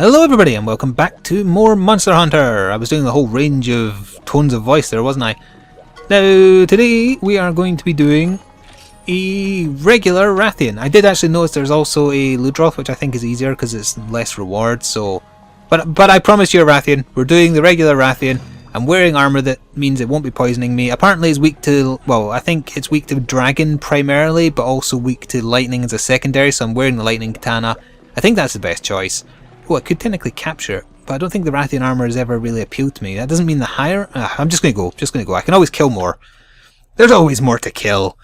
Hello everybody and welcome back to more Monster Hunter. I was doing the whole range of tones of voice there, wasn't I? Now today we are going to be doing a regular Rathian. I did actually notice there's also a Ludroth, which I think is easier because it's less reward, so... But I promise you a Rathian. We're doing the regular Rathian. I'm wearing armour that means it won't be poisoning me. Apparently it's weak to... well, I think it's weak to dragon primarily, but also weak to lightning as a secondary, so I'm wearing the lightning katana. I think that's the best choice. Oh, I could technically capture it, but I don't think the Rathian armour has ever really appealed to me. That doesn't mean the higher... I'm just going to go. I can always kill more. There's always more to kill.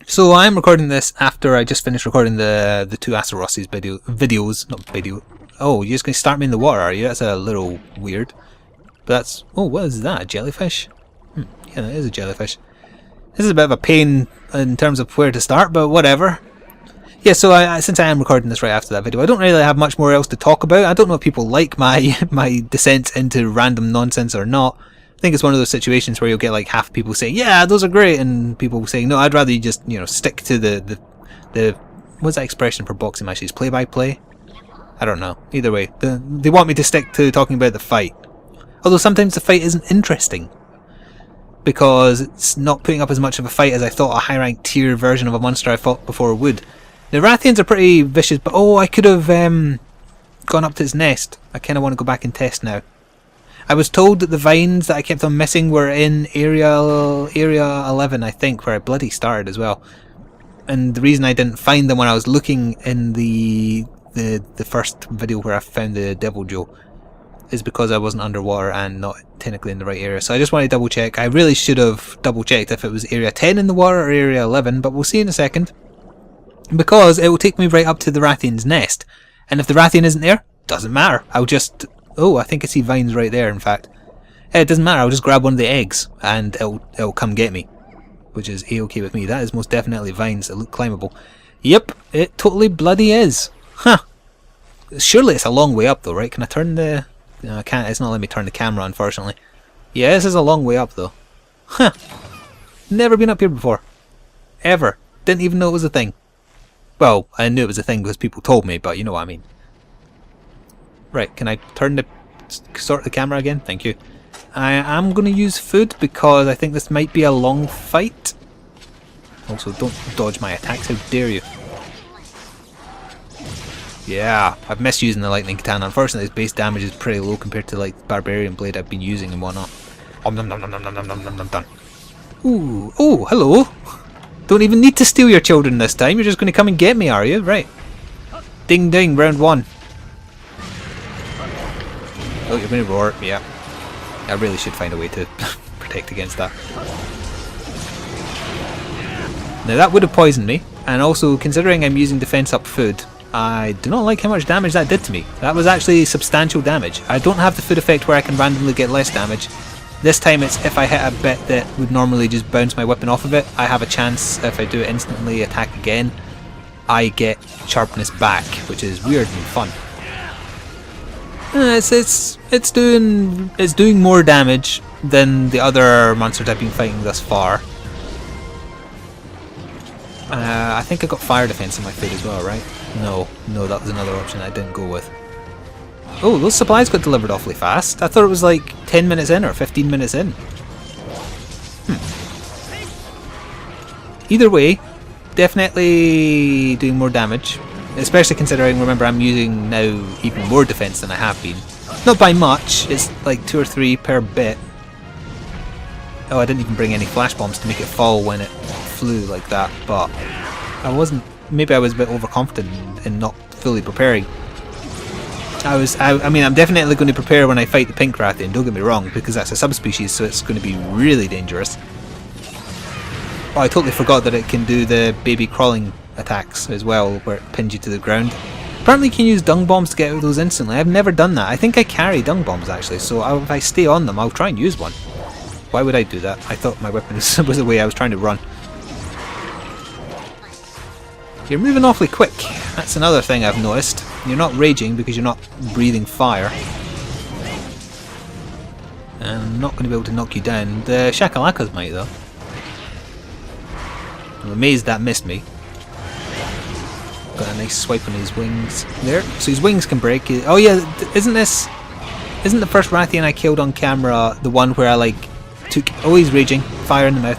So I'm recording this after I just finished recording the two Aceros's videos. Not video. Oh, you're just going to start me in the water, are you? That's a little weird. But that's... oh, what is that? A jellyfish? Yeah, that is a jellyfish. This is a bit of a pain in terms of where to start, but whatever. Yeah, so since I am recording this right after that video, I don't really have much more else to talk about. I don't know if people like my descent into random nonsense or not. I think it's one of those situations where you'll get like half people saying, yeah, those are great, and people saying, no, I'd rather you just, you know, stick to the what's that expression for boxing matches? Play-by-play? I don't know. Either way, they want me to stick to talking about the fight. Although sometimes the fight isn't interesting, because it's not putting up as much of a fight as I thought a high-ranked tier version of a monster I fought before would. The Rathians are pretty vicious, but oh, I could have gone up to its nest. I kind of want to go back and test now. I was told that the vines that I kept on missing were in area 11, I think, where I bloody started as well. And the reason I didn't find them when I was looking in the first video where I found the Devil Joe is because I wasn't underwater and not technically in the right area. So I just want to double check. I really should have double checked if it was area 10 in the water or area 11, but we'll see in a second. Because it will take me right up to the Rathian's nest. And if the Rathian isn't there, doesn't matter. I'll just... oh, I think I see vines right there, in fact. It doesn't matter, I'll just grab one of the eggs and it'll come get me. Which is a-okay with me. That is most definitely vines that look climbable. Yep, it totally bloody is. Huh. Surely it's a long way up though, right? Can I turn the... no, I can't. It's not letting me turn the camera, unfortunately. Yeah, this is a long way up though. Huh. Never been up here before. Ever. Didn't even know it was a thing. Well, I knew it was a thing because people told me, but you know what I mean. Right, can I sort the camera again? Thank you. I am going to use food because I think this might be a long fight. Also, don't dodge my attacks, how dare you. Yeah, I've missed using the lightning katana. Unfortunately, its base damage is pretty low compared to like the barbarian blade I've been using and whatnot. Ooh, oh, hello. Don't even need to steal your children this time. You're just going to come and get me, are you? Right. Ding ding, round one. Oh, you're going to roar. Yeah. I really should find a way to protect against that. Now that would have poisoned me. And also, considering I'm using defense up food, I do not like how much damage that did to me. That was actually substantial damage. I don't have the food effect where I can randomly get less damage. This time it's if I hit a bit that would normally just bounce my weapon off of it, I have a chance, if I do it instantly attack again, I get sharpness back, which is weird and fun. It's doing more damage than the other monsters I've been fighting thus far. I think I got fire defense in my food as well, right? No, that was another option I didn't go with. Oh, those supplies got delivered awfully fast. I thought it was like 10 minutes in or 15 minutes in. Either way, definitely doing more damage. Especially considering, remember, I'm using now even more defense than I have been. Not by much, it's like 2 or 3 per bit. Oh, I didn't even bring any flash bombs to make it fall when it flew like that, but I wasn't... maybe I was a bit overconfident in not fully preparing. I mean, I'm definitely going to prepare when I fight the pink Rathian, don't get me wrong, because that's a subspecies, so it's going to be really dangerous. Oh, I totally forgot that it can do the baby crawling attacks as well, where it pins you to the ground. Apparently you can use dung bombs to get out of those instantly. I've never done that. I think I carry dung bombs actually, so if I stay on them, I'll try and use one. Why would I do that? I thought my weapon was the way I was trying to run. You're moving awfully quick. That's another thing I've noticed. You're not raging because you're not breathing fire. And I'm not going to be able to knock you down. The Shakalakas might though. I'm amazed that missed me. got a nice swipe on his wings there. So his wings can break. Oh yeah, isn't the first Rathian I killed on camera the one where I like took, oh he's raging, fire in the mouth,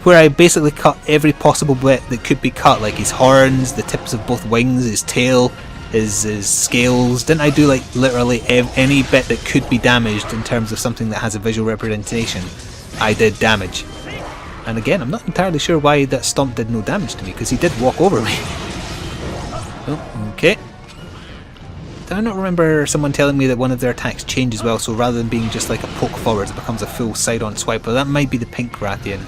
where I basically cut every possible bit that could be cut, like his horns, the tips of both wings, his tail, his scales. Didn't I do like literally any bit that could be damaged in terms of something that has a visual representation? I did damage. And again, I'm not entirely sure why that stomp did no damage to me, because he did walk over me. Oh, okay. Did I not remember someone telling me that one of their attacks change as well, so rather than being just like a poke forwards, it becomes a full side-on swipe? Well, that might be the pink Rathian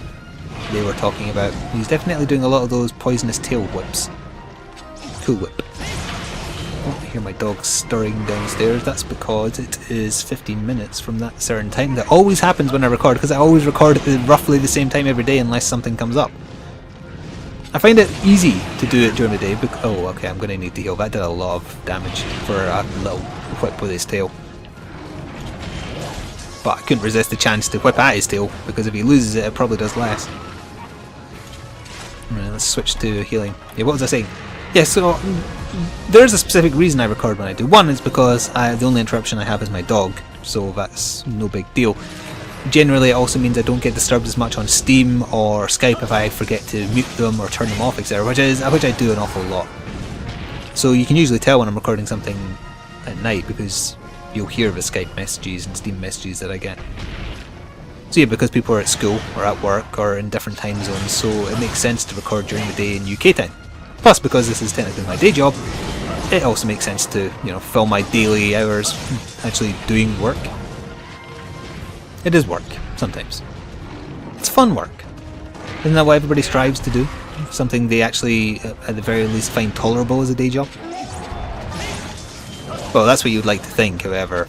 they were talking about. He's definitely doing a lot of those poisonous tail whips. Cool whip. Oh, I hear my dog stirring downstairs. That's because it is 15 minutes from that certain time. That always happens when I record, because I always record at roughly the same time every day unless something comes up. I find it easy to do it during the day. Oh, okay, I'm going to need to heal. That did a lot of damage for a little whip with his tail. But I couldn't resist the chance to whip at his tail, because if he loses it, it probably does less. Right, let's switch to healing. Yeah, what was I saying? Yeah, so there's a specific reason I record when I do. One is because the only interruption I have is my dog, so that's no big deal. Generally, it also means I don't get disturbed as much on Steam or Skype if I forget to mute them or turn them off, etc., which I do an awful lot. So you can usually tell when I'm recording something at night, because you'll hear the Skype messages and Steam messages that I get. So yeah, because people are at school or at work or in different time zones, so it makes sense to record during the day in UK time. Plus, because this is technically my day job, it also makes sense to, you know, fill my daily hours actually doing work. It is work, sometimes. It's fun work. Isn't that what everybody strives to do? Something they actually, at the very least, find tolerable as a day job? Well, that's what you'd like to think, however.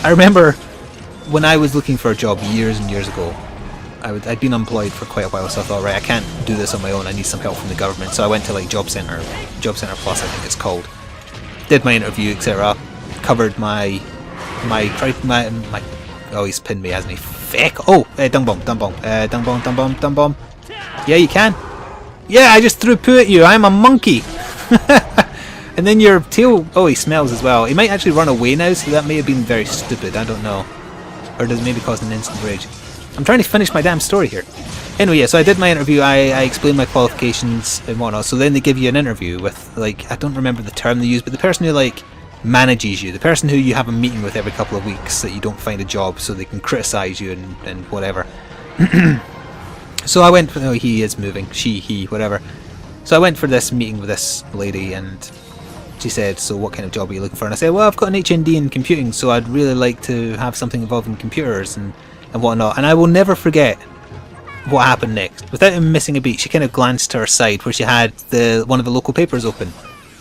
I remember when I was looking for a job years and years ago, I'd been unemployed for quite a while, so I thought, right, I can't do this on my own, I need some help from the government. So I went to like Job Centre Plus, I think it's called. Did my interview, etc. Covered my oh, he's pinned me, hasn't he? Feck! Oh, dung bomb. Yeah, you can. Yeah, I just threw poo at you. I'm a monkey. And then your tail. Oh, he smells as well. He might actually run away now, so that may have been very stupid. I don't know. Or does it maybe cause an instant rage? I'm trying to finish my damn story here. Anyway, yeah, so I did my interview, I explained my qualifications and whatnot, so then they give you an interview with, like, I don't remember the term they use, but the person who, like, manages you, the person who you have a meeting with every couple of weeks that you don't find a job so they can criticise you and whatever. So I went, oh, he is moving, she, he, whatever. So I went for this meeting with this lady, and she said, so what kind of job are you looking for? And I said, well, I've got an HND in computing, so I'd really like to have something involving computers and whatnot. And I will never forget what happened next. Without him missing a beat, she kind of glanced to her side where she had one of the local papers open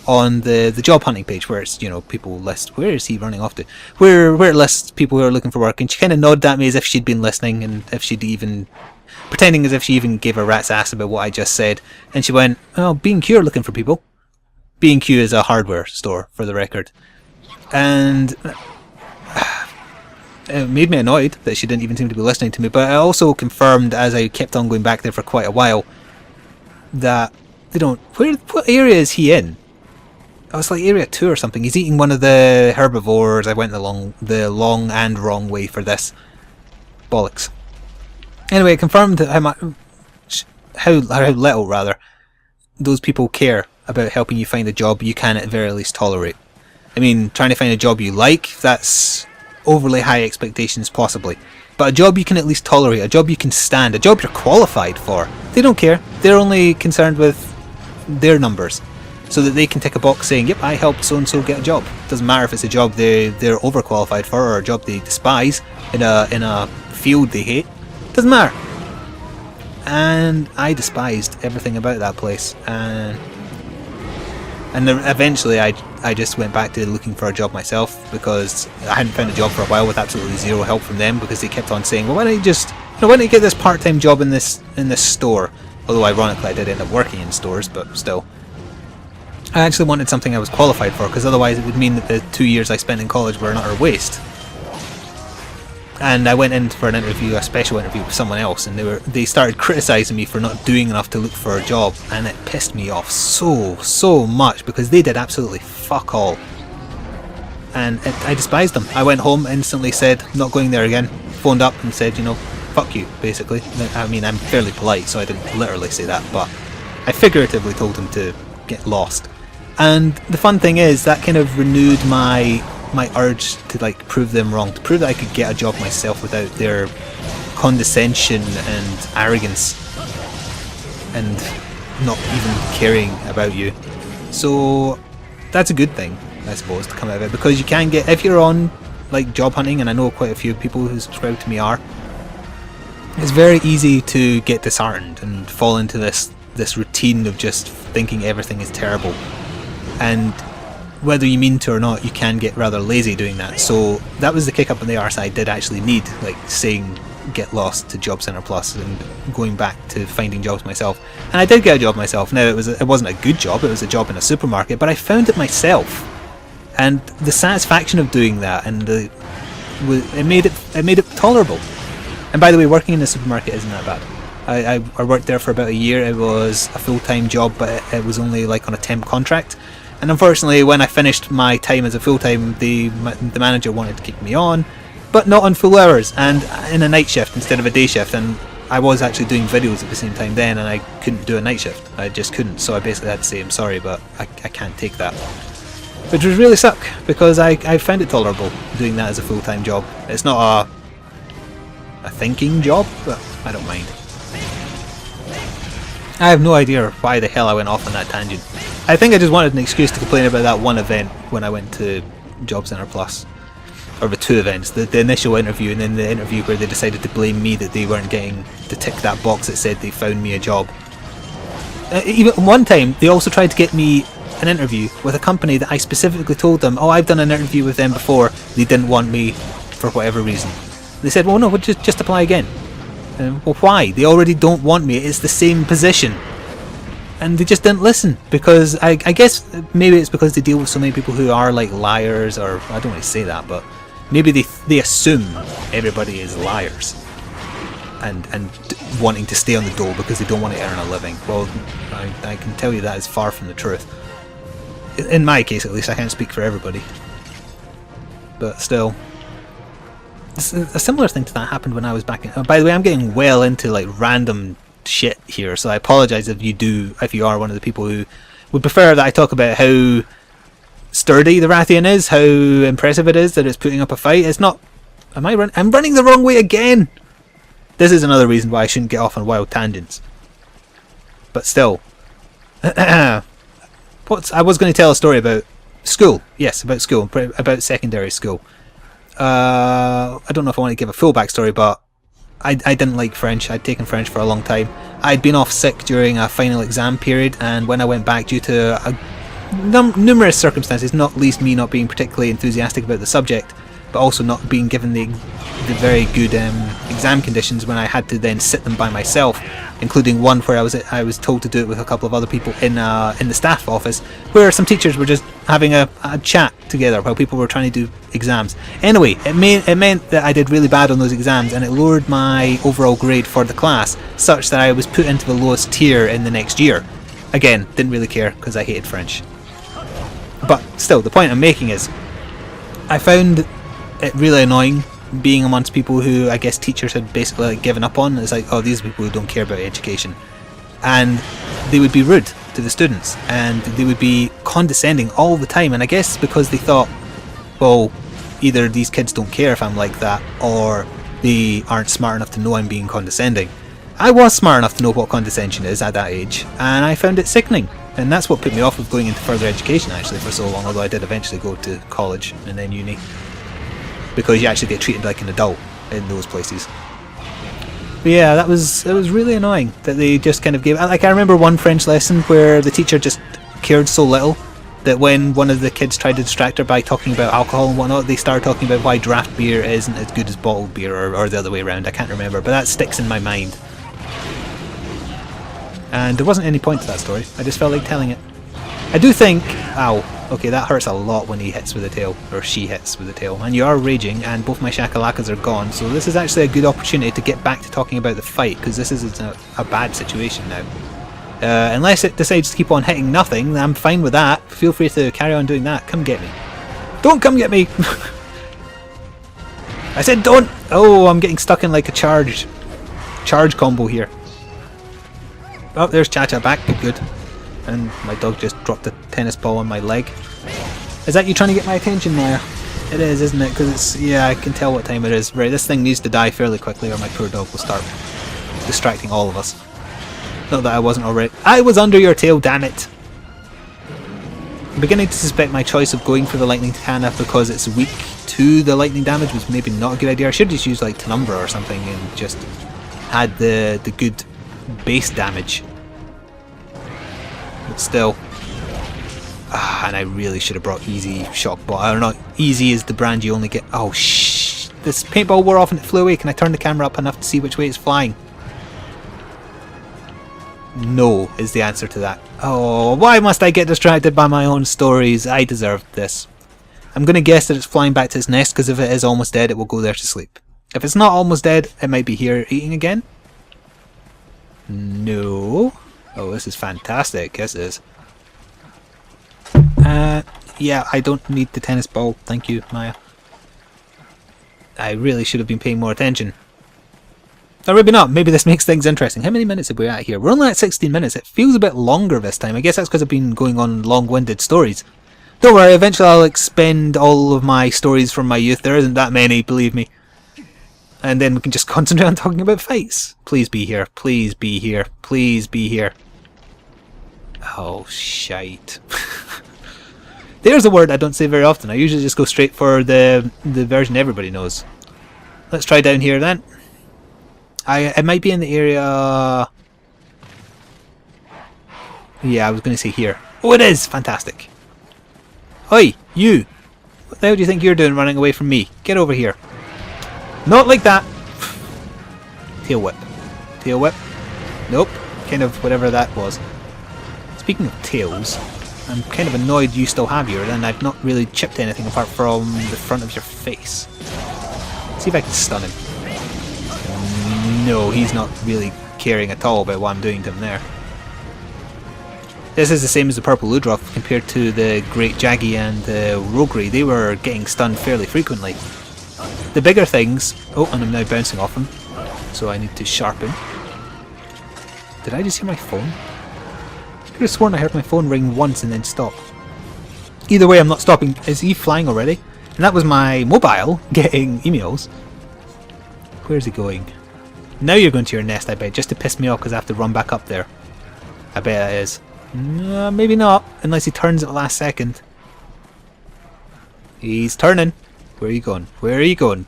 on the job hunting page, where it's, you know, people list, where is he running off to? Where it lists people who are looking for work, and she kind of nodded at me as if she'd been listening, and if she'd even, pretending as if she even gave a rat's ass about what I just said. And she went, oh, B&Q are looking for people. B&Q is a hardware store, for the record. And it made me annoyed that she didn't even seem to be listening to me, but I also confirmed, as I kept on going back there for quite a while, that they don't... What area is he in? I was like area 2 or something. He's eating one of the herbivores. I went the long and wrong way for this. Bollocks. Anyway, it confirmed how little, rather, those people care about helping you find a job you can at the very least tolerate. I mean, trying to find a job you like, that's overly high expectations possibly. But a job you can at least tolerate, a job you can stand, a job you're qualified for. They don't care. They're only concerned with their numbers, so that they can tick a box saying, yep, I helped so-and-so get a job. Doesn't matter if it's a job they're overqualified for, or a job they despise in a field they hate. Doesn't matter. And I despised everything about that place. And then eventually I just went back to looking for a job myself, because I hadn't found a job for a while with absolutely zero help from them, because they kept on saying, well, why don't you get this part-time job in this store? Although ironically I did end up working in stores, but still. I actually wanted something I was qualified for, because otherwise it would mean that the 2 years I spent in college were an utter waste. And I went in for an interview, a special interview with someone else, and they started criticising me for not doing enough to look for a job, and it pissed me off so much, because they did absolutely fuck all. And I despised them. I went home, instantly said, not going there again, phoned up and said, you know, fuck you, basically. I mean, I'm fairly polite, so I didn't literally say that, but I figuratively told them to get lost. And the fun thing is, that kind of renewed my urge to like prove them wrong, to prove that I could get a job myself without their condescension and arrogance and not even caring about you. So that's a good thing, I suppose, to come out of it, because you can get, if you're on like job hunting, and I know quite a few people who subscribe to me are, it's very easy to get disheartened and fall into this routine of just thinking everything is terrible. And whether you mean to or not, you can get rather lazy doing that. So that was the kick up in the arse I did actually need, like saying get lost to Job Centre Plus and going back to finding jobs myself. And I did get a job myself. Now it wasn't a good job, it was a job in a supermarket, but I found it myself. And the satisfaction of doing that, and it made it tolerable. And by the way, working in a supermarket isn't that bad. I worked there for about a year. It was a full-time job, but it was only like on a temp contract. And unfortunately, when I finished my time as a full-time, the manager wanted to keep me on, but not on full hours, and in a night shift instead of a day shift. And I was actually doing videos at the same time then, and I couldn't do a night shift. I just couldn't, so I basically had to say I'm sorry, but I can't take that. Which was really suck, because I found it tolerable doing that as a full-time job. It's not a thinking job, but I don't mind. I have no idea why the hell I went off on that tangent. I think I just wanted an excuse to complain about that one event when I went to Job Centre Plus. Or the two events, the initial interview and then the interview where they decided to blame me that they weren't getting to tick that box that said they found me a job. Even one time, they also tried to get me an interview with a company that I specifically told them, oh, I've done an interview with them before, they didn't want me for whatever reason. They said, well no, we'll just apply again. Well, why? They already don't want me, it's the same position. And they just didn't listen, because I guess maybe it's because they deal with so many people who are like liars, or I don't want to say that, but maybe they assume everybody is liars and wanting to stay on the dole because they don't want to earn a living. Well, I can tell you that is far from the truth. In my case, at least. I can't speak for everybody, but still. A similar thing to that happened when I was back in... Oh, by the way, I'm getting well into like random shit here, so I apologise if you are one of the people who would prefer that I talk about how sturdy the Rathian is, how impressive it is that it's putting up a fight. It's not... I'm running the wrong way again! This is another reason why I shouldn't get off on wild tangents. But still. I was going to tell a story about school. Yes, about school. About secondary school. I don't know if I want to give a full backstory, but I didn't like French. I'd taken French for a long time. I'd been off sick during a final exam period, and when I went back due to numerous circumstances, not least me not being particularly enthusiastic about the subject, but also not being given the very good exam conditions when I had to then sit them by myself, including one where I was told to do it with a couple of other people in the staff office, where some teachers were just having a chat together while people were trying to do exams. Anyway, it meant that I did really bad on those exams, and it lowered my overall grade for the class such that I was put into the lowest tier in the next year. Again, didn't really care because I hated French. But still, the point I'm making is, I found it really annoying being amongst people who I guess teachers had basically like given up on. It's like, oh, these are people who don't care about education, and they would be rude to the students and they would be condescending all the time. And I guess because they thought, well, either these kids don't care if I'm like that, or they aren't smart enough to know I'm being condescending. I was smart enough to know what condescension is at that age, and I found it sickening. And that's what put me off of going into further education actually for so long, although I did eventually go to college and then uni, because you actually get treated like an adult in those places. But yeah, it was really annoying that they just kind of gave... Like, I remember one French lesson where the teacher just cared so little that when one of the kids tried to distract her by talking about alcohol and whatnot, they started talking about why draft beer isn't as good as bottled beer, or the other way around. I can't remember, but that sticks in my mind. And there wasn't any point to that story. I just felt like telling it. I do think... Ow. Okay, that hurts a lot when he hits with the tail, or she hits with the tail. And you are raging, and both my shakalakas are gone, so this is actually a good opportunity to get back to talking about the fight, because this is a bad situation now. Unless it decides to keep on hitting nothing, I'm fine with that. Feel free to carry on doing that. Come get me. Don't come get me! I said don't! Oh, I'm getting stuck in like a charge combo here. Oh, there's Cha-Cha back. Good. And my dog just dropped a tennis ball on my leg. Is that you trying to get my attention, Maya? It is, isn't it? Because it's... yeah, I can tell what time it is. Right, this thing needs to die fairly quickly or my poor dog will start distracting all of us. Not that I wasn't already... I was under your tail, damn it! I'm beginning to suspect my choice of going for the lightning katana because it's weak to the lightning damage was maybe not a good idea. I should just use like Penumbra or something and just had the good base damage. But still. And I really should have brought Easy Shock Ball. I don't know, Easy is the brand you only get... oh shh! This paintball wore off and it flew away. Can I turn the camera up enough to see which way it's flying? No is the answer to that. Oh, why must I get distracted by my own stories? I deserved this. I'm going to guess that it's flying back to its nest because if it is almost dead, it will go there to sleep. If it's not almost dead, it might be here eating again. No. Oh, this is fantastic. This is. Yeah, I don't need the tennis ball. Thank you, Maya. I really should have been paying more attention. Or maybe not. Maybe this makes things interesting. How many minutes are we at here? We're only at 16 minutes. It feels a bit longer this time. I guess that's because I've been going on long-winded stories. Don't worry, eventually I'll expend all of my stories from my youth. There isn't that many, believe me. And then we can just concentrate on talking about fights. Please be here. Please be here. Please be here. Oh, shite. There's a word I don't say very often. I usually just go straight for the version everybody knows. Let's try down here then. It might be in the area... yeah, I was going to say here. Oh, it is! Fantastic. Oi, you! What the hell do you think you're doing running away from me? Get over here. Not like that! Tail whip. Tail whip. Nope. Kind of whatever that was. Speaking of tails, I'm kind of annoyed you still have yours and I've not really chipped anything apart from the front of your face. Let's see if I can stun him. No, he's not really caring at all about what I'm doing to him there. This is the same as the Purple Ludroth compared to the Great Jaggy and the Rogri. They were getting stunned fairly frequently. The bigger things... oh, and I'm now bouncing off him. So I need to sharpen. Did I just hear my phone? I could have sworn I heard my phone ring once and then stop. Either way, I'm not stopping. Is he flying already? And that was my mobile getting emails. Where's he going? Now you're going to your nest, I bet, just to piss me off because I have to run back up there. I bet it is. Maybe not, unless he turns at the last second. He's turning. Where are you going? Where are you going?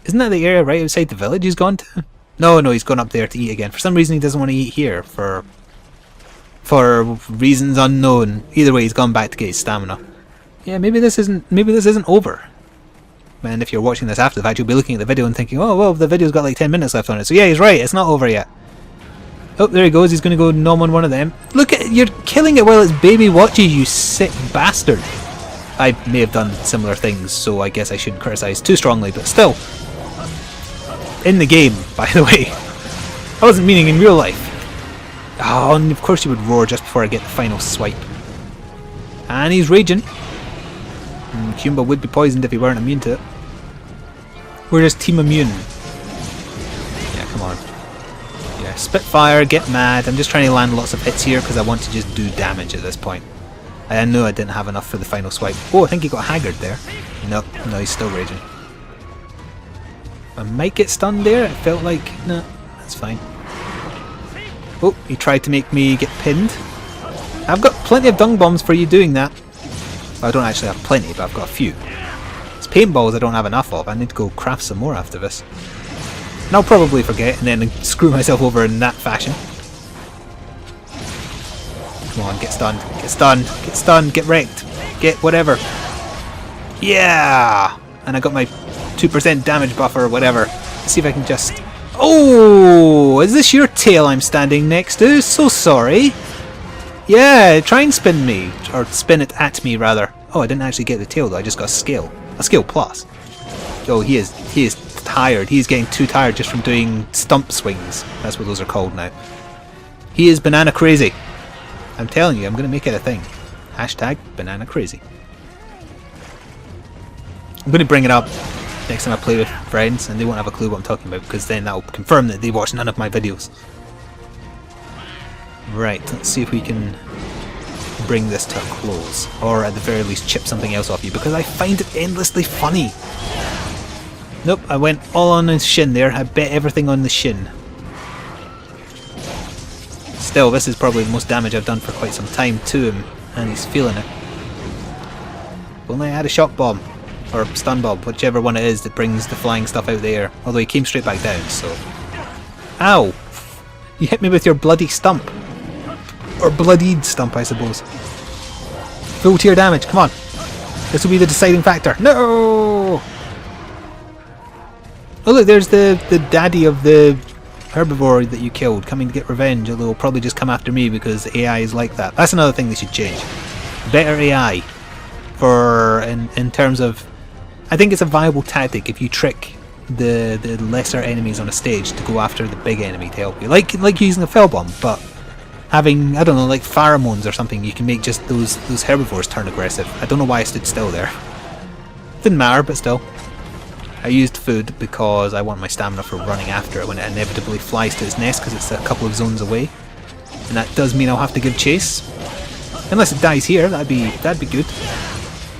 Isn't that the area right outside the village he's gone to? No, he's gone up there to eat again. For some reason he doesn't want to eat here, for reasons unknown. Either way, he's gone back to get his stamina. Yeah, maybe this isn't over. And if you're watching this after the fact, you'll be looking at the video and thinking, oh, well, the video's got like 10 minutes left on it. So yeah, he's right, it's not over yet. Oh, there he goes, he's going to go nom on one of them. Look at, you're killing it while its baby watches, you sick bastard. I may have done similar things, so I guess I shouldn't criticise too strongly, but still. In the game, by the way. I wasn't meaning in real life. Oh, and of course you would roar just before I get the final swipe. And he's raging. Kumba would be poisoned if he weren't immune to it. We're just team immune. Yeah, come on. Yeah, Spitfire, get mad. I'm just trying to land lots of hits here because I want to just do damage at this point. I knew I didn't have enough for the final swipe. Oh, I think he got Haggard there. Nope, no, he's still raging. I might get stunned there. It felt like... no, that's fine. Oh, he tried to make me get pinned. I've got plenty of dung bombs for you doing that. Well, I don't actually have plenty, but I've got a few. It's paintballs I don't have enough of. I need to go craft some more after this. And I'll probably forget and then screw myself over in that fashion. Come on, get stunned, get stunned, get stunned, get wrecked, get whatever. Yeah! And I got my 2% damage buffer or whatever. Let's see if I can just... oh! Is this your tail I'm standing next to? So sorry. Yeah, try and spin me. Or spin it at me, rather. Oh, I didn't actually get the tail, though. I just got a skill. A skill plus. Oh, he is tired. He's getting too tired just from doing stump swings. That's what those are called now. He is banana crazy. I'm telling you, I'm going to make it a thing. Hashtag banana crazy. I'm going to bring it up next time I play with friends and they won't have a clue what I'm talking about, because then that will confirm that they watch none of my videos. Right, let's see if we can bring this to a close, or at the very least chip something else off you, because I find it endlessly funny. Nope, I went all on his shin there. I bet everything on the shin. Still, this is probably the most damage I've done for quite some time to him, and he's feeling it. If only I had a shock bomb, or stun bomb, whichever one it is that brings the flying stuff out there. Although he came straight back down, so... Ow! You hit me with your bloody stump. Or bloodied stump, I suppose. Full tier damage, come on. This will be the deciding factor. No! Oh look, there's the daddy of the herbivore that you killed coming to get revenge, although he'll probably just come after me because AI is like that. That's another thing they should change. Better AI. For, in terms of... I think it's a viable tactic if you trick the lesser enemies on a stage to go after the big enemy to help you. Like using a fell bomb, but having, I don't know, like pheromones or something, you can make just those herbivores turn aggressive. I don't know why I stood still there. Didn't matter, but still. I used food because I want my stamina for running after it when it inevitably flies to its nest, because it's a couple of zones away. And that does mean I'll have to give chase. Unless it dies here, that'd be good.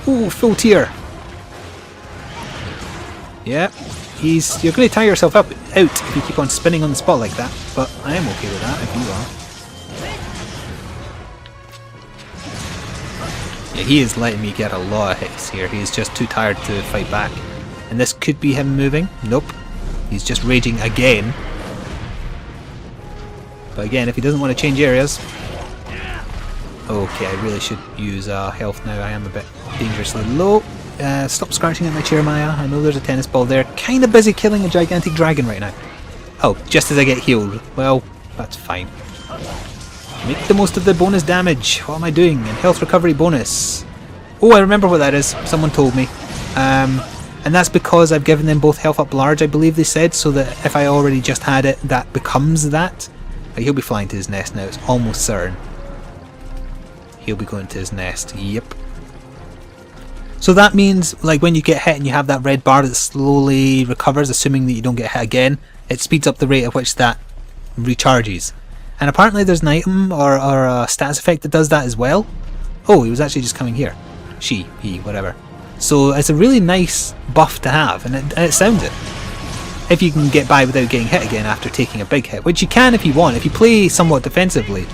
Ooh, full tier. Yeah, you're going to tire yourself out if you keep on spinning on the spot like that, but I am okay with that if you are. Yeah, he is letting me get a lot of hits here. He is just too tired to fight back. And this could be him moving. Nope. He's just raging again. But again, if he doesn't want to change areas... Okay, I really should use health now. I am a bit dangerously low. Stop scratching at my chair, Maya. I know there's a tennis ball there. Kinda busy killing a gigantic dragon right now. Oh, just as I get healed. Well, that's fine. Make the most of the bonus damage. What am I doing? And health recovery bonus. Oh, I remember what that is. Someone told me. And that's because I've given them both health up large, I believe they said, so that if I already just had it, that becomes that. He'll be flying to his nest now, it's almost certain. He'll be going to his nest, yep. So that means, like, when you get hit and you have that red bar that slowly recovers, assuming that you don't get hit again, it speeds up the rate at which that recharges. And apparently there's an item or a stats effect that does that as well. Oh, he was actually just coming here. She, he, whatever. So it's a really nice buff to have, and it sounds it. If you can get by without getting hit again after taking a big hit, which you can if you want. If you play somewhat defensively,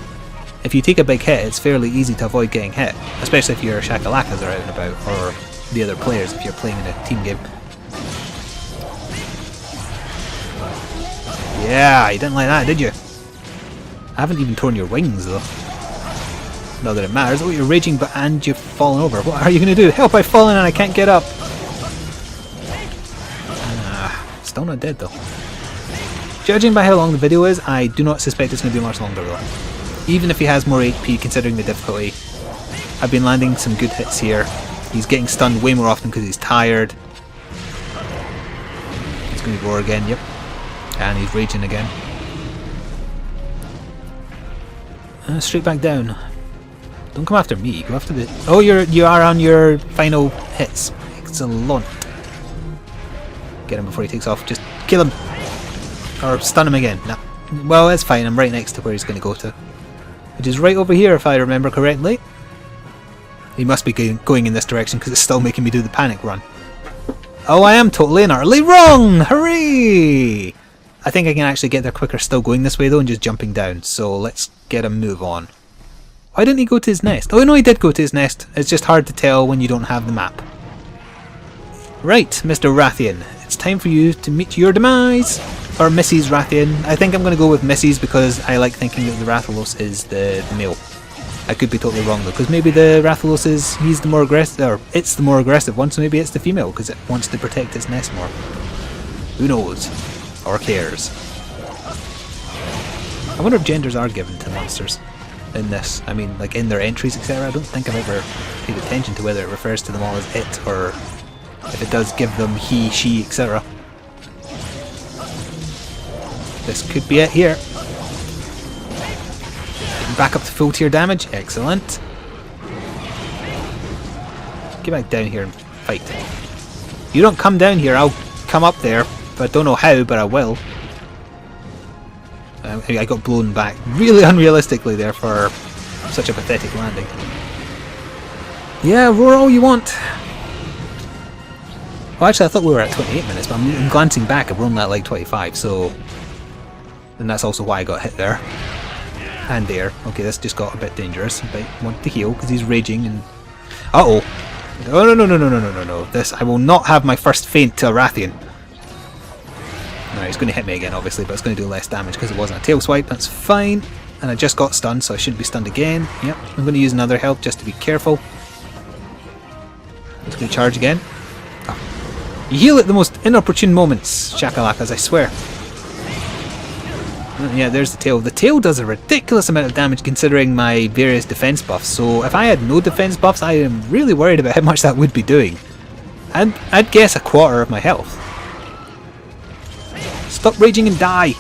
if you take a big hit, it's fairly easy to avoid getting hit, especially if your shakalakas are out and about, or the other players if you're playing in a team game. Yeah, you didn't like that, did you? I haven't even torn your wings though. Not that it matters. Oh, you're raging, and you've fallen over. What are you going to do? Help, I've fallen and I can't get up. Still not dead though. Judging by how long the video is, I do not suspect it's going to be much longer though. Even if he has more HP considering the difficulty. I've been landing some good hits here. He's getting stunned way more often because he's tired. He's going to roar again, yep. And he's raging again. Straight back down. Don't come after me, go after the... Oh, you are on your final hits. Excellent. Get him before he takes off. Just kill him. Or stun him again. Nah. Well, that's fine. I'm right next to where he's going to go to. Which is right over here, if I remember correctly. He must be going in this direction because it's still making me do the panic run. Oh, I am totally and utterly wrong! Hooray! I think I can actually get there quicker still going this way though and just jumping down. So let's get a move on. Why didn't he go to his nest? Oh no, he did go to his nest. It's just hard to tell when you don't have the map. Right, Mr. Rathian. It's time for you to meet your demise. Or Mrs. Rathian. I think I'm going to go with Mrs. because I like thinking that the Rathalos is the male. I could be totally wrong though, because maybe the Rathalos is, he's the more aggressive, or it's the more aggressive one, so maybe it's the female because it wants to protect its nest more. Who knows? Or cares. I wonder if genders are given to monsters. in this. I mean, like in their entries, etc. I don't think I've ever paid attention to whether it refers to them all as it, or if it does give them he, she, etc. This could be it here. Back up to full tier damage. Excellent. Get back down here and fight. You don't come down here, I'll come up there. But I don't know how, but I will. I got blown back really unrealistically there for such a pathetic landing. Yeah, roar all you want. Well, actually, I thought we were at 28 minutes, but I'm glancing back, we're only at like 25, so... And that's also why I got hit there. And there. Okay, this just got a bit dangerous. But I want to heal, because he's raging and... Uh-oh. Oh, no. This, I will not have my first feint to a Rathian. Alright, he's going to hit me again, obviously, but it's going to do less damage because it wasn't a tail swipe. That's fine. And I just got stunned, so I shouldn't be stunned again. Yep, I'm going to use another health just to be careful. He's going to charge again. Oh. You heal at the most inopportune moments, Shakalakas, I swear. Yeah, there's the tail. The tail does a ridiculous amount of damage considering my various defense buffs, so if I had no defense buffs, I am really worried about how much that would be doing. I'd guess a quarter of my health. Stop raging and die!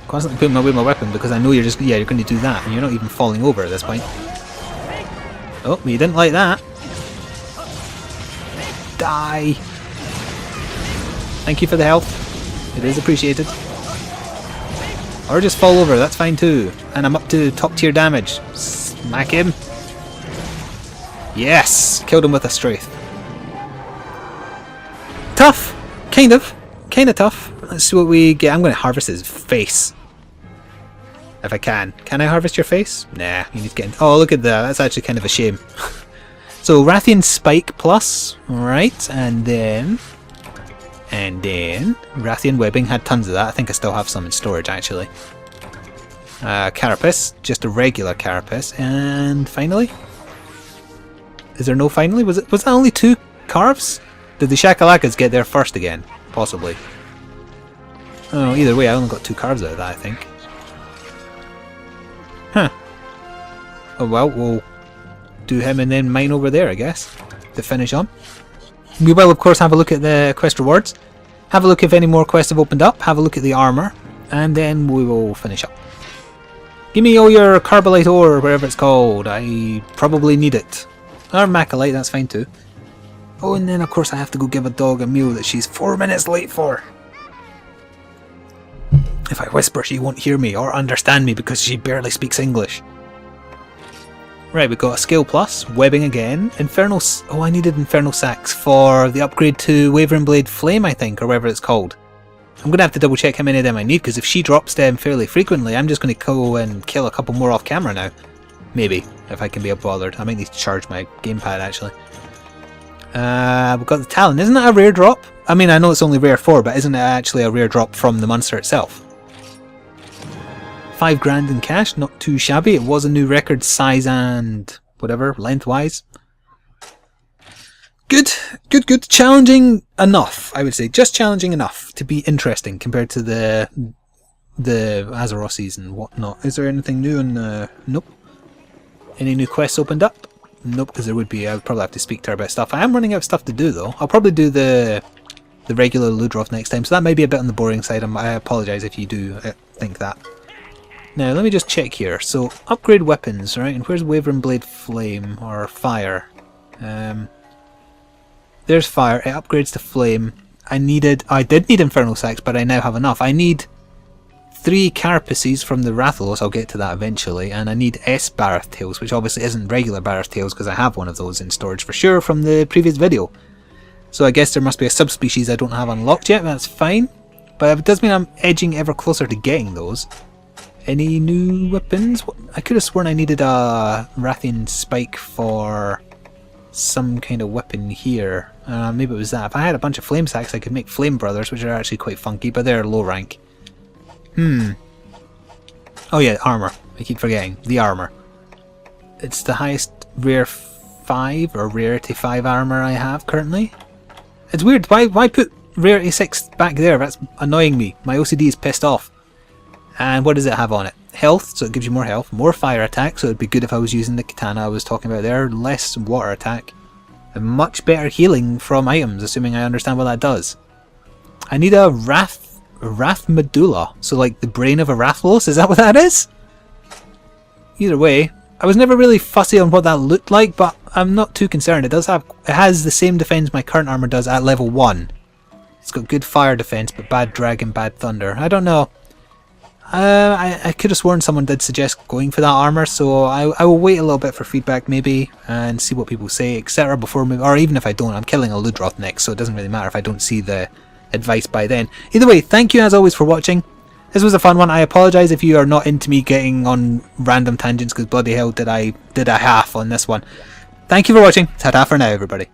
Constantly putting away my weapon because I know you're just, yeah, you're going to do that and you're not even falling over at this point. Oh, you didn't like that. Die! Thank you for the health. It is appreciated. Or just fall over, that's fine too. And I'm up to top tier damage. Smack him. Yes! Killed him with a strafe. Tough! Kind of tough. Let's see what we get. I'm going to harvest his face. If I can. Can I harvest your face? Nah, you need to get in. Oh, look at that. That's actually kind of a shame. So, Rathian Spike Plus. Right, and then Rathian Webbing. Had tons of that. I think I still have some in storage, actually. Carapace. Just a regular Carapace. And finally? Is there no finally? Was that only 2 carves? Did the Shakalakas get there first again? Possibly. Oh, either way, I only got 2 carves out of that, I think. Huh. Oh well, we'll do him and then mine over there, I guess, to finish on. We will, of course, have a look at the quest rewards. Have a look if any more quests have opened up. Have a look at the armour. And then we will finish up. Give me all your Carbolite ore, or whatever it's called. I probably need it. Or Macalite, that's fine too. Oh, and then of course I have to go give a dog a meal that she's 4 minutes late for. If I whisper, she won't hear me or understand me because she barely speaks English. Right, we've got a skill plus, webbing again, Infernal... Oh, I needed Infernal Sacs for the upgrade to Wavering Blade Flame, I think, or whatever it's called. I'm going to have to double check how many of them I need, because if she drops them fairly frequently, I'm just going to go and kill a couple more off camera now. Maybe, if I can be bothered. I might need to charge my gamepad, actually. We've got the Talon. Isn't that a rare drop? I mean, I know it's only rare 4, but isn't it actually a rare drop from the monster itself? 5 grand in cash, not too shabby. It was a new record size and whatever, lengthwise. Good. Challenging enough, I would say. Just challenging enough to be interesting compared to the Azeroses and whatnot. Is there anything new in nope. Any new quests opened up? Nope, because there would be. I would probably have to speak to her about stuff. I am running out of stuff to do though. I'll probably do the regular Ludroth next time, so that may be a bit on the boring side. I apologise if you do think that. Now, let me just check here. So, upgrade weapons, right? And where's Wavering Blade Flame or Fire? There's Fire. It upgrades to Flame. I did need Infernal Sacs, but I now have enough. I need 3 Carapaces from the Rathalos. I'll get to that eventually. And I need S Barroth Tails, which obviously isn't regular Barroth Tails because I have one of those in storage for sure from the previous video. So I guess there must be a subspecies I don't have unlocked yet. That's fine. But it does mean I'm edging ever closer to getting those. Any new weapons? I could have sworn I needed a Rathian Spike for some kind of weapon here. Maybe it was that. If I had a bunch of Flame Sacks, I could make Flame Brothers, which are actually quite funky, but they're low rank. Oh yeah, armour. I keep forgetting. The armour. It's the highest rare 5 or rarity 5 armour I have currently. It's weird. Why put rarity 6 back there? That's annoying me. My OCD is pissed off. And what does it have on it? Health, so it gives you more health. More fire attack, so it'd be good if I was using the katana I was talking about there. Less water attack. And much better healing from items, assuming I understand what that does. I need a Wrath Medulla, so like the brain of a Rathalos, is that what that is? Either way, I was never really fussy on what that looked like, but I'm not too concerned. It has the same defense my current armor does at level 1. It's got good fire defense, but bad dragon, bad thunder. I don't know. I could have sworn someone did suggest going for that armor, so I will wait a little bit for feedback maybe and see what people say, etc. before moving, or even if I don't, I'm killing a Ludroth next, so it doesn't really matter if I don't see the advice by then. Either way, thank you as always for watching. This was a fun one. I apologise if you are not into me getting on random tangents, because bloody hell did I half on this one. Thank you for watching. Ta-ta for now, everybody.